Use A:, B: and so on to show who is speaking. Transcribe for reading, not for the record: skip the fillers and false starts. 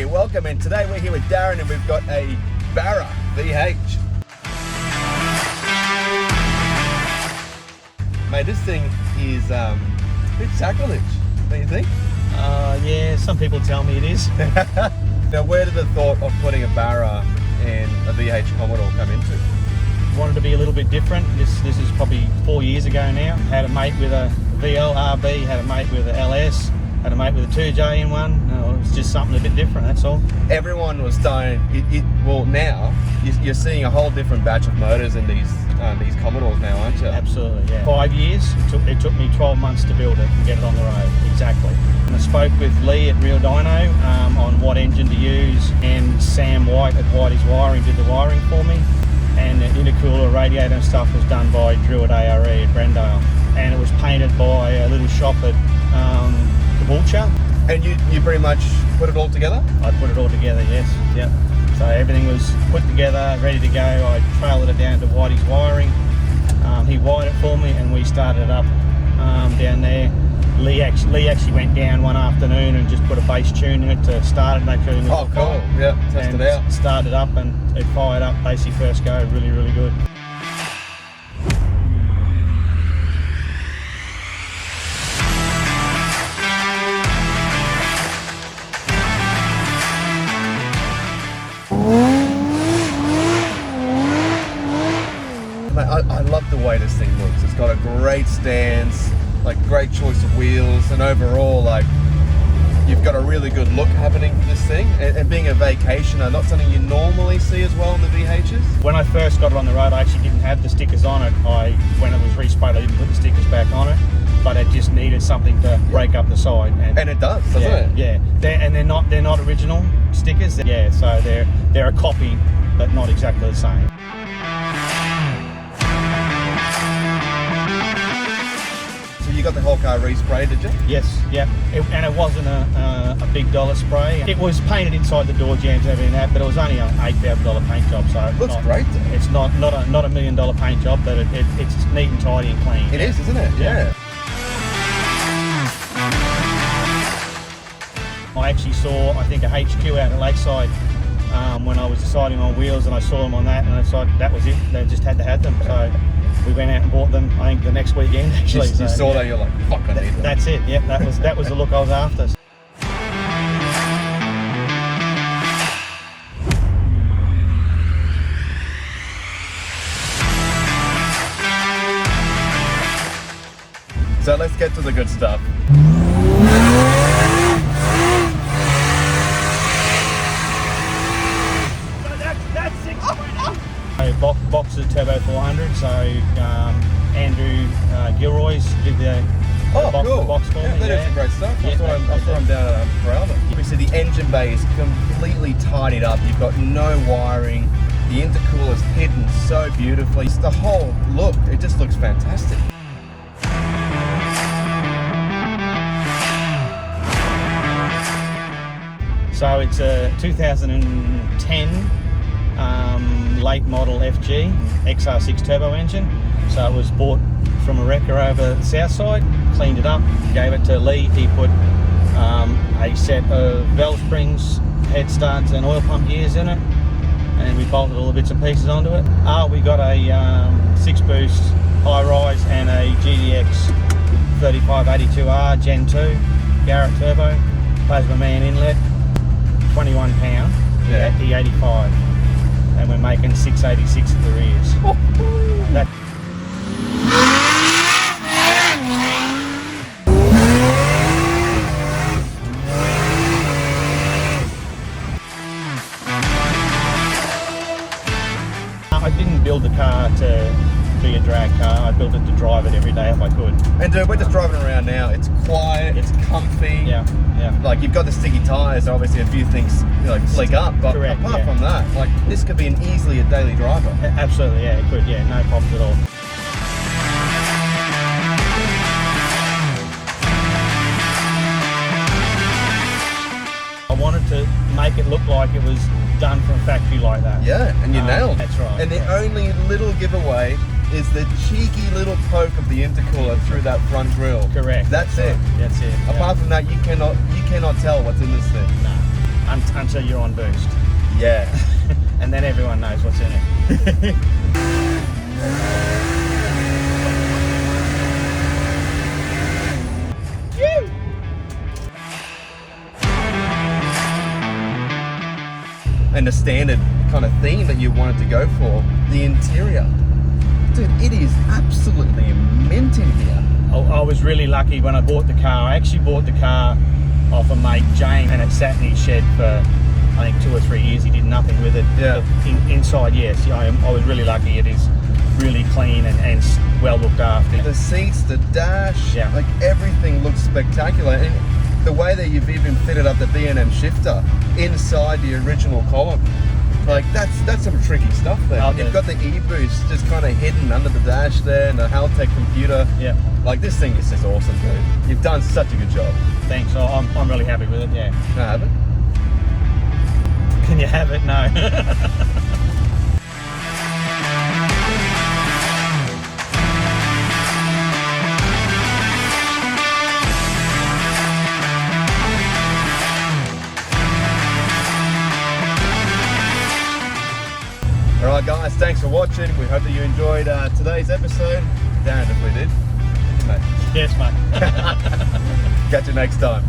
A: Hey, welcome, and today we're here with Darren and we've got a Barra VH. Mate, this thing is a bit sacrilege, don't you think?
B: Yeah, some people tell me it is.
A: Now, where did the thought of putting a Barra and a VH Commodore come into?
B: Wanted to be a little bit different. This is probably 4 years ago now. Had a mate with a VL RB, had a mate with a LS, had a mate with a 2J in one. No, it was just something a bit different, that's all.
A: Everyone was dying. Well, now you're seeing a whole different batch of motors in these Commodores now, aren't you?
B: Absolutely, yeah. 5 years. It took me 12 months to build it and get it on the road. Exactly. And I spoke with Lee at Real Dyno on what engine to use, and Sam White at Whitey's Wiring did the wiring for me. And the intercooler, radiator and stuff was done by Drew at ARE at Brendale. And it was painted by a little shop at Caboolture.
A: And you pretty much put it all together?
B: I put it all together, yes. Yep. So everything was put together, ready to go. I trailed it down to Whitey's Wiring. He wired it for me and we started it up down there. Lee actually went down one afternoon and just put a bass tune in it to start it. And they
A: oh, cool. Yeah, test it out.
B: Started up and it fired up basically first go, really, really good.
A: I love the way this thing looks. It's got a great stance, like great choice of wheels, and overall, like, you've got a really good look happening for this thing. And being a vacationer, not something you normally see as well in the VHs.
B: When I first got it on the road, I actually didn't have the stickers on it. When it was resprayed, I didn't put the stickers back on it, but it just needed something to break up the side.
A: And it does, doesn't it?
B: Yeah, they're not original stickers. Yeah, so they're a copy, but not exactly the same.
A: You got the whole car resprayed, did you?
B: Yes, yeah. And it wasn't a big dollar spray. It was painted inside the door jambs and everything that, but it was only an $8,000 paint job. So it
A: looks great though.
B: It's not a $1 million paint job, but it's neat and tidy and clean.
A: It is, isn't it? Yeah.
B: I actually saw, I think, a HQ out at Lakeside when I was deciding on wheels, and I saw them on that, and it's like, that was it. They just had to have them. So we went out and bought them, I think, the next weekend actually.
A: You saw that, you're like, fuck, I need them.
B: That's it, yep, that was the look I was after.
A: So let's get to the good stuff.
B: Boxer Turbo 400, so Andrew Gilroy's did the box for me.
A: That is some great stuff. I saw him down at Barra. Obviously the engine bay is completely tidied up. You've got no wiring. The intercooler is hidden so beautifully. It's the whole look, it just looks fantastic.
B: So it's a 2010 late model FG XR6 turbo engine. So it was bought from a wrecker over the south side, cleaned it up, gave it to Lee. He put a set of valve springs, head studs and oil pump gears in it, and we bolted all the bits and pieces onto it. We got a 6 boost high rise and a GDX 3582R Gen 2 Garrett turbo, plasma man inlet, 21 pound,
A: yeah.
B: E85. And we're making 686 at the rears. That I didn't build the car to be a drag car. I built it to drive it every day if I could.
A: And dude, we're just driving around now. It's quiet, it's comfy.
B: Yeah.
A: Like, you've got the sticky tyres, obviously a few things flick up, but
B: correct,
A: apart from that, like, this could be easily a daily driver.
B: Absolutely, yeah, it could, yeah, no problems at all. I wanted to make it look like it was done from factory like that.
A: Yeah, and you nailed it.
B: That's right.
A: And the only little giveaway is the cheeky little poke of the intercooler through that front grille.
B: Correct.
A: That's it.
B: That's it.
A: Apart from that, you cannot tell what's in this thing.
B: No. until you're on boost.
A: Yeah.
B: And then everyone knows what's in it.
A: And the standard kind of theme that you wanted to go for, the interior. Dude, it is absolutely mint in here.
B: I was really lucky when I bought the car. I actually bought the car off a mate, Jane, and it sat in his shed for, I think, 2 or 3 years. He did nothing with it.
A: Yeah.
B: Inside, yes. I was really lucky. It is really clean and well looked after.
A: The seats, the dash,
B: Yeah.
A: like everything looks spectacular. And the way that you've even fitted up the B&M shifter inside the original column, like that's some tricky stuff there.
B: Okay.
A: You've got the e-boost just kind of hidden under the dash there, and the Haltech computer.
B: Yeah.
A: Like, this thing is just awesome, dude. You've done such a good job.
B: Thanks. I'm really happy with it. Yeah.
A: Can I have it?
B: Can you have it? No.
A: Alright guys, thanks for watching. We hope that you enjoyed today's episode. Darren, if we did. Mate.
B: Yes, mate.
A: Catch you next time.